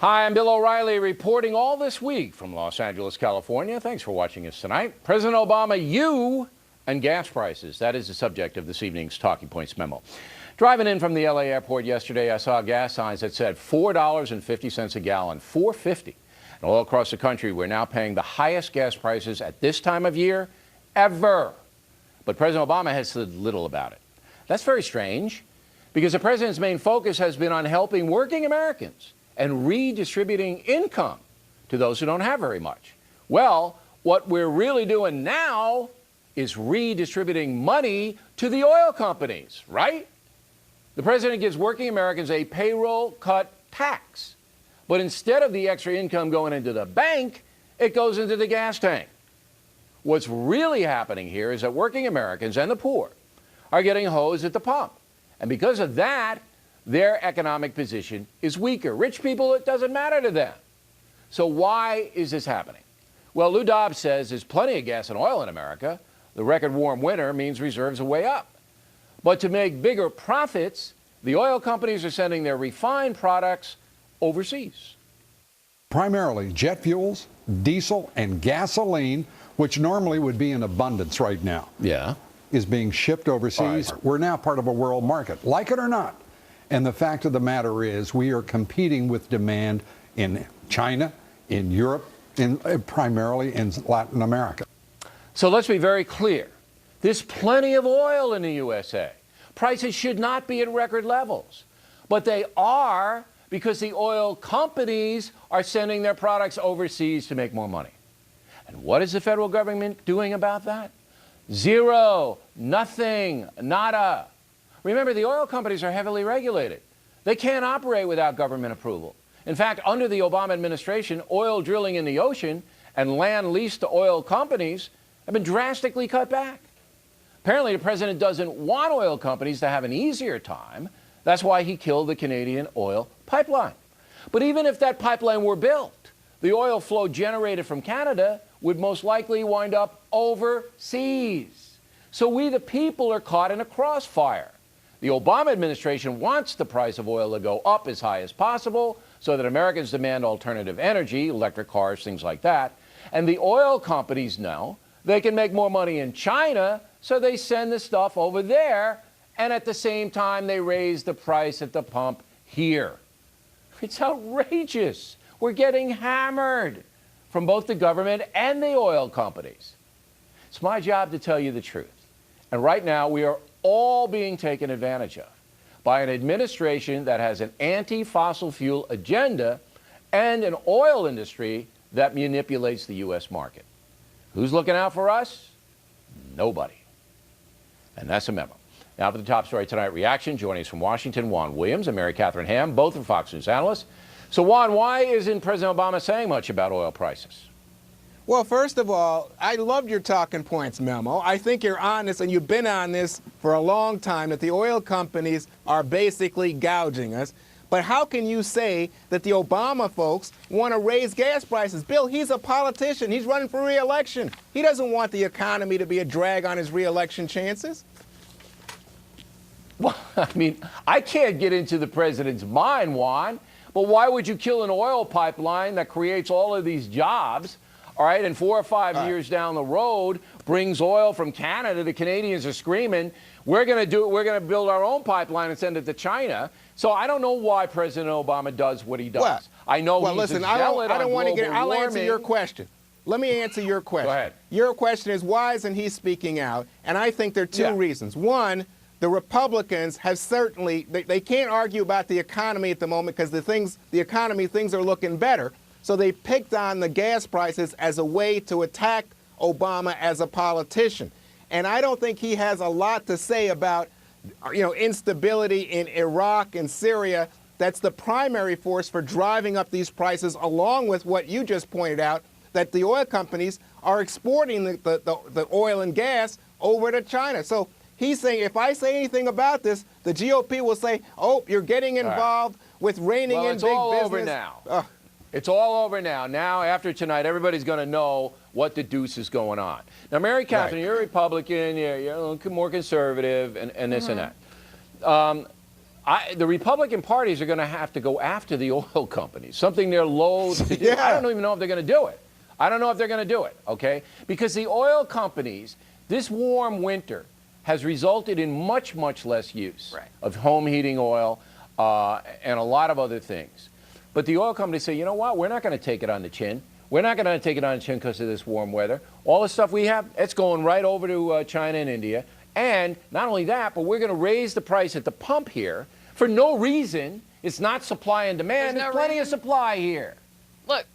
Hi, I'm Bill O'Reilly reporting all this week from Los Angeles, California. Thanks for watching us tonight. President Obama, you and gas prices. That is the subject of this evening's Talking Points memo. Driving in from the LA airport yesterday, I saw gas signs that said $4.50 a gallon, $4.50. And all across the country, we're now paying the highest gas prices at this time of year ever. But President Obama has said little about it. That's very strange, because the president's main focus has been on helping working Americans and redistributing income to those who don't have very much. Well, what we're really doing now is redistributing money to the oil companies, right? The president gives working Americans a payroll cut tax, but instead of the extra income going into the bank, it goes into the gas tank. What's really happening here is that working Americans and the poor are getting hosed at the pump. And because of that, their economic position is weaker. Rich people, it doesn't matter to them. So why is this happening? Well, Lou Dobbs says there's plenty of gas and oil in America. The record warm winter means reserves are way up. But to make bigger profits, the oil companies are sending their refined products overseas. Primarily jet fuels, diesel, and gasoline, which normally would be in abundance right now, is being shipped overseas. Right. We're now part of a world market, like it or not. And the fact of the matter is we are competing with demand in China, in Europe, primarily in Latin America. So let's be very clear. There's plenty of oil in the USA. Prices should not be at record levels. But they are, because the oil companies are sending their products overseas to make more money. And what is the federal government doing about that? Zero, nothing, nada. Remember, the oil companies are heavily regulated. They can't operate without government approval. In fact, under the Obama administration, oil drilling in the ocean and land leased to oil companies have been drastically cut back. Apparently, the president doesn't want oil companies to have an easier time. That's why he killed the Canadian oil pipeline. But even if that pipeline were built, the oil flow generated from Canada would most likely wind up overseas. So we, the people, are caught in a crossfire. The Obama administration wants the price of oil to go up as high as possible so that Americans demand alternative energy, electric cars, things like that. And the oil companies know they can make more money in China, so they send the stuff over there, and at the same time they raise the price at the pump here. It's outrageous. We're getting hammered from both the government and the oil companies. It's my job to tell you the truth. And right now we are all being taken advantage of by an administration that has an anti-fossil fuel agenda and an oil industry that manipulates the U.S. market. Who's looking out for us? Nobody. And that's a memo. Now for the top story tonight, reaction. Joining us from Washington, Juan Williams and Mary Catherine Ham, both are Fox News analysts. So Juan, why isn't President Obama saying much about oil prices? Well, first of all, I loved your talking points memo. I think you're on this, and you've been on this for a long time, that the oil companies are basically gouging us. But how can you say that the Obama folks want to raise gas prices? Bill, he's a politician. He's running for re-election. He doesn't want the economy to be a drag on his re-election chances. Well, I mean, I can't get into the president's mind, Juan, but why would you kill an oil pipeline that creates all of these jobs? All right, and 4 or 5 years down the road, brings oil from Canada. The Canadians are screaming, we're going to build our own pipeline and send it to China. So I don't know why President Obama does what he does. Well, I know he's listen, a zealot I don't want to get. I'll warming. answer your question. Let me answer your question. Go ahead. Your question is, why isn't he speaking out? And I think there are two reasons. One, the Republicans have certainly, they can't argue about the economy at the moment because things are looking better. So they picked on the gas prices as a way to attack Obama as a politician. And I don't think he has a lot to say about, instability in Iraq and Syria. That's the primary force for driving up these prices, along with what you just pointed out, that the oil companies are exporting the oil and gas over to China. So he's saying, if I say anything about this, the GOP will say, oh, you're getting involved with reining in big business. It's all over now. It's all over now. Now, after tonight, everybody's going to know what the deuce is going on. Now, Mary Catherine, you're a Republican, you're more conservative, and this and that. the Republican parties are going to have to go after the oil companies, something they're loath to do. Yeah. I don't even know if they're going to do it. I don't know if they're going to do it, okay? Because the oil companies, this warm winter has resulted in much, much less use of home heating oil and a lot of other things. But the oil companies say, you know what, we're not going to take it on the chin. We're not going to take it on the chin because of this warm weather. All the stuff we have, it's going right over to China and India. And not only that, but we're going to raise the price at the pump here for no reason. It's not supply and demand. There's plenty of supply here. Look,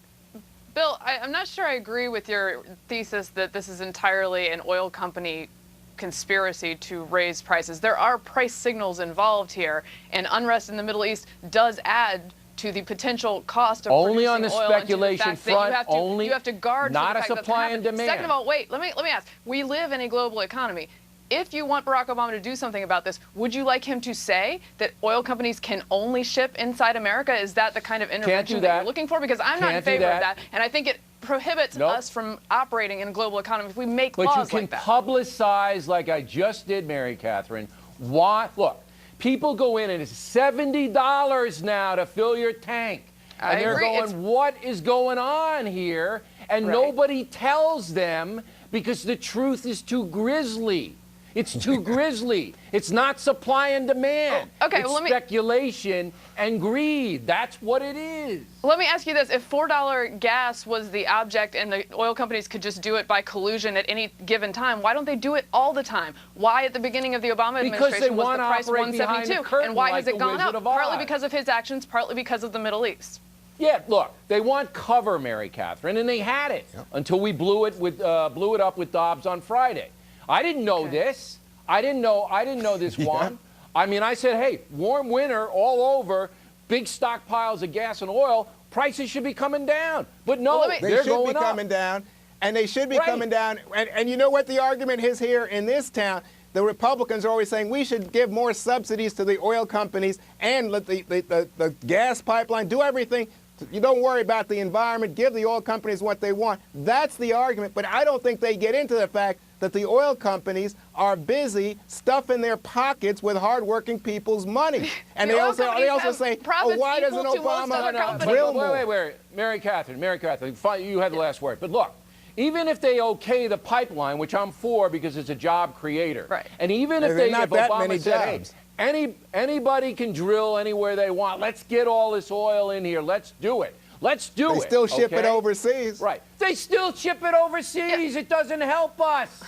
Bill, I'm not sure I agree with your thesis that this is entirely an oil company conspiracy to raise prices. There are price signals involved here, and unrest in the Middle East does add to the potential cost of only producing on the oil speculation front, you have to guard not for the a fact supply that's and demand. Second of all, wait, let me ask. We live in a global economy. If you want Barack Obama to do something about this, would you like him to say that oil companies can only ship inside America? Is that the kind of intervention that you're looking for? Because I'm not in favor of that, and I think it prohibits us from operating in a global economy if we make laws like that. But you can publicize, like I just did, Mary Catherine. Why? Look, people go in and it's $70 now to fill your tank. And they're going, what is going on here? And nobody tells them because the truth is too grisly. It's too grisly. It's not supply and demand. Okay, it's speculation and greed. That's what it is. Let me ask you this. If $4 gas was the object and the oil companies could just do it by collusion at any given time, why don't they do it all the time? Why at the beginning of the Obama administration was the price 172? And why has it gone up? Partly because of his actions, partly because of the Middle East. Yeah, look, they want cover, Mary Catherine, and they had it until we blew it up with Dobbs on Friday. I didn't know this. I didn't know this one. I mean, I said, hey, warm winter all over, big stockpiles of gas and oil, prices should be coming down. But no, they should be coming down, and they should be coming down. And you know what the argument is here in this town? The Republicans are always saying we should give more subsidies to the oil companies and let the gas pipeline do everything. You don't worry about the environment. Give the oil companies what they want. That's the argument. But I don't think they get into the fact that the oil companies are busy stuffing their pockets with hardworking people's money. And they also say, oh, why doesn't Obama drill more? Wait. Mary Catherine, you had the last word. But look, even if they okay the pipeline, which I'm for because it's a job creator, and even if Obama said, hey, anybody can drill anywhere they want. Let's get all this oil in here. Let's do it. Let's do it. They still ship it overseas. Right. They still ship it overseas. It doesn't help us,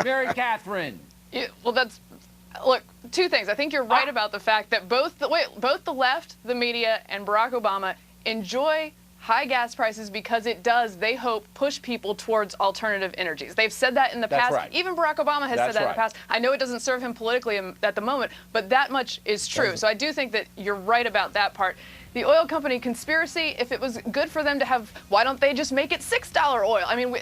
Mary Catherine. Look, two things. I think you're right about the fact that both the left, the media, and Barack Obama enjoy high gas prices because it does, they hope, push people towards alternative energies. They've said that in the past. Right. Even Barack Obama has said that in the past. I know it doesn't serve him politically at the moment, but that much is true. So I do think that you're right about that part. The oil company conspiracy, if it was good for them to have, why don't they just make it $6 oil? I mean,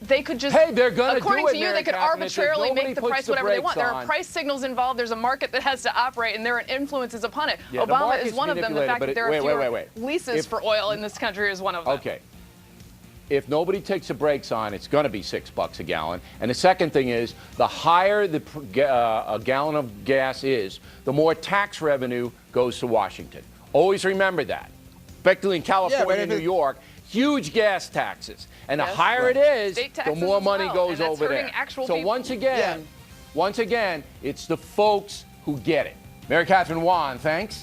they could just, hey, they're going to according do it, to you, Mary they could Catherine, arbitrarily make the price whatever they want. There are on. price signals involved. There's a market that has to operate, and there are influences upon it. Yeah, Obama is one of them. The fact that there are fewer leases for oil in this country is one of them. Okay. If nobody takes the brakes on, it's going to be $6 a gallon. And the second thing is, the higher a gallon of gas is, the more tax revenue goes to Washington. Always remember that. Especially in California and New York, huge gas taxes. And the higher it is, the more money goes over there. So once again, it's the folks who get it. Mary Catherine Wan, thanks.